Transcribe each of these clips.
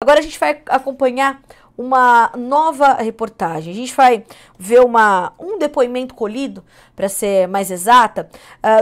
Agora a gente vai acompanhar uma nova reportagem. A gente vai ver um depoimento colhido, para ser mais exata,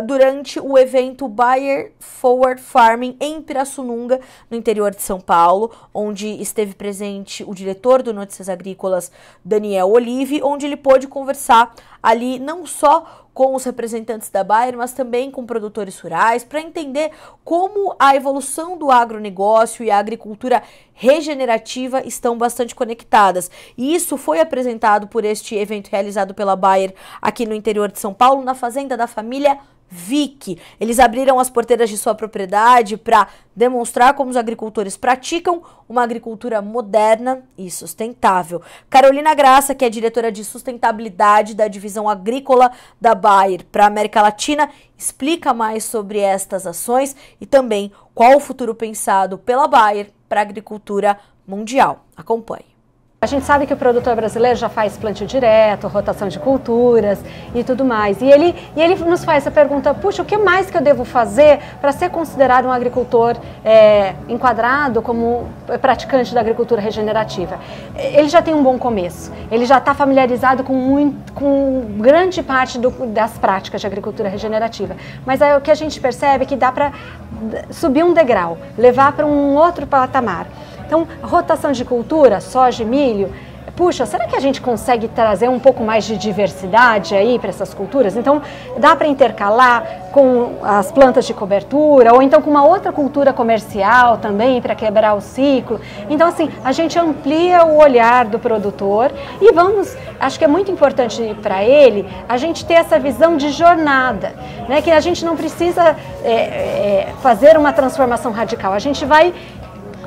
durante o evento Bayer Forward Farming em Pirassununga, no interior de São Paulo, onde esteve presente o diretor do Notícias Agrícolas, Daniel Olive, onde ele pôde conversar ali não só com os representantes da Bayer, mas também com produtores rurais, para entender como a evolução do agronegócio e a agricultura regenerativa estão bastante conectadas. E isso foi apresentado por este evento realizado pela Bayer aqui no interior de São Paulo, na fazenda da família Vick. Eles abriram as porteiras de sua propriedade para demonstrar como os agricultores praticam uma agricultura moderna e sustentável. Carolina Graça, que é diretora de sustentabilidade da divisão agrícola da Bayer para a América Latina, explica mais sobre estas ações e também qual o futuro pensado pela Bayer para a agricultura mundial. Acompanhe. A gente sabe que o produtor brasileiro já faz plantio direto, rotação de culturas e tudo mais. E ele nos faz essa pergunta, puxa, o que mais que eu devo fazer para ser considerado um agricultor enquadrado como praticante da agricultura regenerativa? Ele já tem um bom começo, ele já está familiarizado com grande parte das práticas de agricultura regenerativa. Mas aí o que a gente percebe é que dá para subir um degrau, levar para um outro patamar. Então, rotação de cultura, soja e milho, puxa, será que a gente consegue trazer um pouco mais de diversidade aí para essas culturas? Então, dá para intercalar com as plantas de cobertura ou então com uma outra cultura comercial também para quebrar o ciclo. Então, assim, a gente amplia o olhar do produtor e acho que é muito importante para ele a gente ter essa visão de jornada, né? Que a gente não precisa fazer uma transformação radical, a gente vai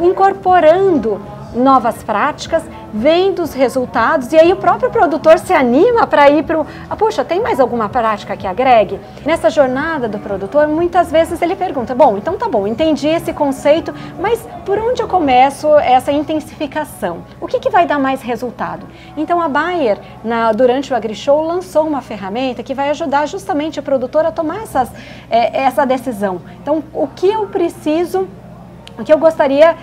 incorporando novas práticas, vendo os resultados e aí o próprio produtor se anima para ir para puxa, tem mais alguma prática que agregue? Nessa jornada do produtor, muitas vezes ele pergunta, bom, então tá bom, entendi esse conceito, mas por onde eu começo essa intensificação? O que vai dar mais resultado? Então a Bayer, durante o AgriShow, lançou uma ferramenta que vai ajudar justamente o produtor a tomar essa decisão. Então, o que eu gostaria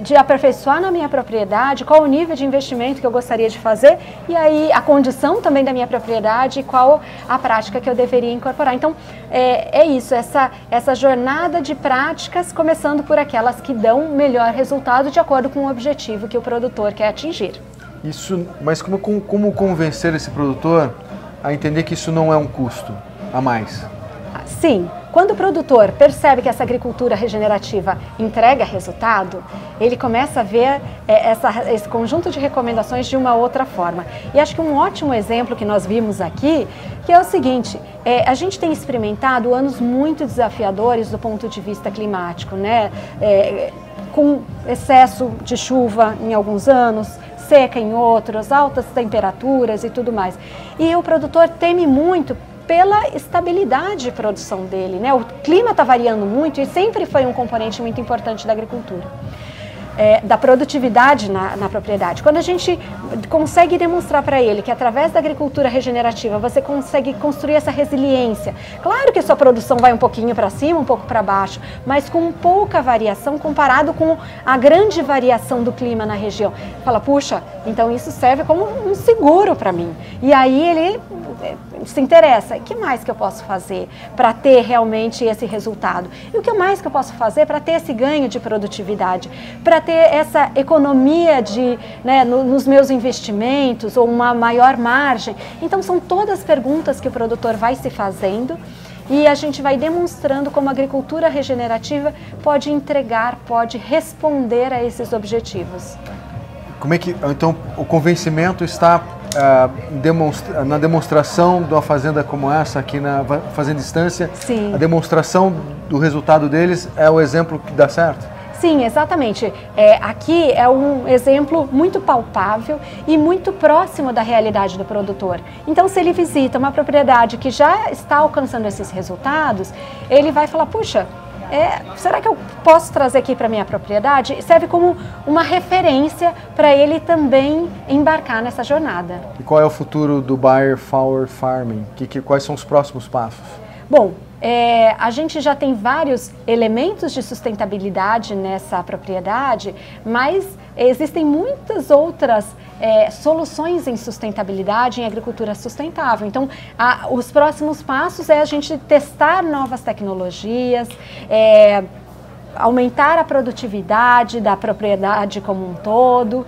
de aperfeiçoar na minha propriedade, qual o nível de investimento que eu gostaria de fazer e aí a condição também da minha propriedade e qual a prática que eu deveria incorporar. Então, é isso, essa jornada de práticas, começando por aquelas que dão melhor resultado de acordo com o objetivo que o produtor quer atingir. Mas como convencer esse produtor a entender que isso não é um custo a mais? Sim, quando o produtor percebe que essa agricultura regenerativa entrega resultado, ele começa a ver esse conjunto de recomendações de uma outra forma. E acho que um ótimo exemplo que nós vimos aqui, que é o seguinte, a gente tem experimentado anos muito desafiadores do ponto de vista climático, né? Com excesso de chuva em alguns anos, seca em outros, altas temperaturas e tudo mais. E o produtor teme muito pela estabilidade de produção dele, né? O clima está variando muito e sempre foi um componente muito importante da agricultura. Da produtividade na propriedade. Quando a gente consegue demonstrar para ele que através da agricultura regenerativa você consegue construir essa resiliência, claro que sua produção vai um pouquinho para cima, um pouco para baixo, mas com pouca variação comparado com a grande variação do clima na região. Fala, puxa, então isso serve como um seguro para mim. E aí ele se interessa, o que mais que eu posso fazer para ter realmente esse resultado? E o que mais que eu posso fazer para ter esse ganho de produtividade? Para ter essa economia nos meus investimentos ou uma maior margem? Então são todas perguntas que o produtor vai se fazendo e a gente vai demonstrando como a agricultura regenerativa pode entregar, pode responder a esses objetivos. Então o convencimento está na demonstração de uma fazenda como essa aqui na Fazenda Estância? Sim. A demonstração do resultado deles é o exemplo que dá certo? Sim, exatamente. Aqui é um exemplo muito palpável e muito próximo da realidade do produtor. Então, se ele visita uma propriedade que já está alcançando esses resultados, ele vai falar, puxa, será que eu posso trazer aqui para a minha propriedade? Serve como uma referência para ele também embarcar nessa jornada. E qual é o futuro do Bayer Forward Farming? Quais são os próximos passos? Bom, A gente já tem vários elementos de sustentabilidade nessa propriedade, mas existem muitas outras soluções em sustentabilidade, em agricultura sustentável. Então, os próximos passos é a gente testar novas tecnologias, aumentar a produtividade da propriedade como um todo.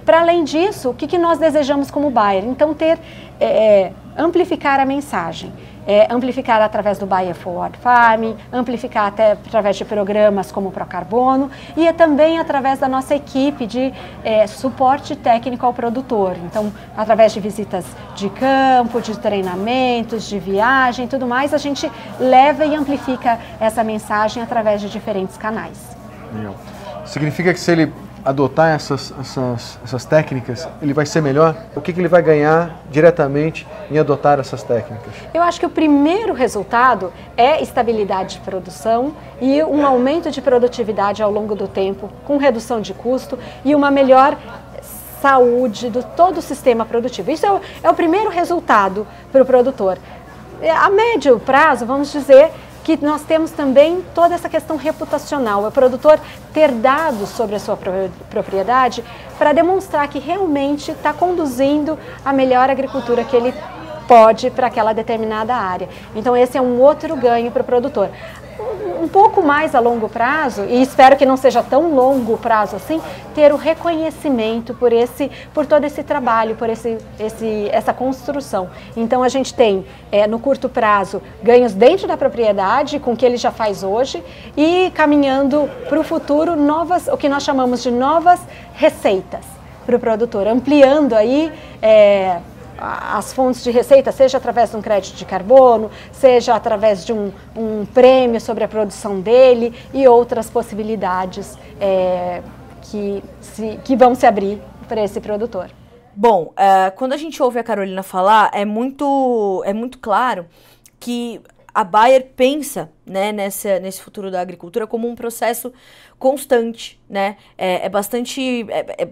Para além disso, o que nós desejamos como Bayer? Então, amplificar a mensagem. Amplificar através do Bayer Forward Farming, amplificar até através de programas como o Procarbono e também através da nossa equipe de suporte técnico ao produtor. Então, através de visitas de campo, de treinamentos, de viagem e tudo mais, a gente leva e amplifica essa mensagem através de diferentes canais. Significa que se ele adotar essas técnicas, ele vai ser melhor? O que ele vai ganhar diretamente em adotar essas técnicas? Eu acho que o primeiro resultado é estabilidade de produção e um aumento de produtividade ao longo do tempo, com redução de custo e uma melhor saúde de todo o sistema produtivo. Isso é o primeiro resultado para o produtor. A médio prazo, vamos dizer que nós temos também toda essa questão reputacional, o produtor ter dados sobre a sua propriedade para demonstrar que realmente está conduzindo a melhor agricultura que ele pode para aquela determinada área. Então esse é um outro ganho para o produtor. Um pouco mais a longo prazo, e espero que não seja tão longo prazo assim, ter o reconhecimento por todo esse trabalho, por essa construção. Então a gente tem, no curto prazo, ganhos dentro da propriedade, com o que ele já faz hoje, e caminhando para o futuro, o que nós chamamos de novas receitas para o produtor, ampliando aí as fontes de receita, seja através de um crédito de carbono, seja através de um prêmio sobre a produção dele e outras possibilidades que vão se abrir para esse produtor. Bom, quando a gente ouve a Carolina falar, é muito claro que a Bayer pensa, né, nesse futuro da agricultura como um processo constante, né?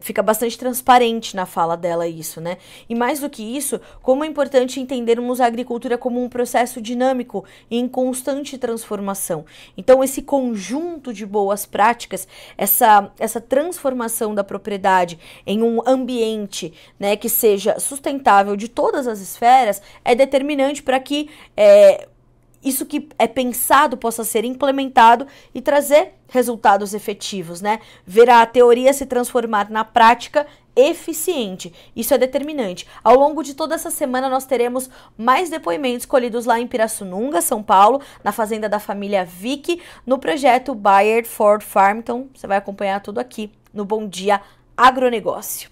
Fica bastante transparente na fala dela isso, né? E mais do que isso, como é importante entendermos a agricultura como um processo dinâmico e em constante transformação. Então, esse conjunto de boas práticas, essa transformação da propriedade em um ambiente, né, que seja sustentável de todas as esferas, é determinante para que isso que é pensado possa ser implementado e trazer resultados efetivos, né? Ver a teoria se transformar na prática eficiente. Isso é determinante. Ao longo de toda essa semana nós teremos mais depoimentos colhidos lá em Pirassununga, São Paulo, na fazenda da família Vick, no projeto Bayer Forward Farm. Então você vai acompanhar tudo aqui no Bom Dia Agronegócio.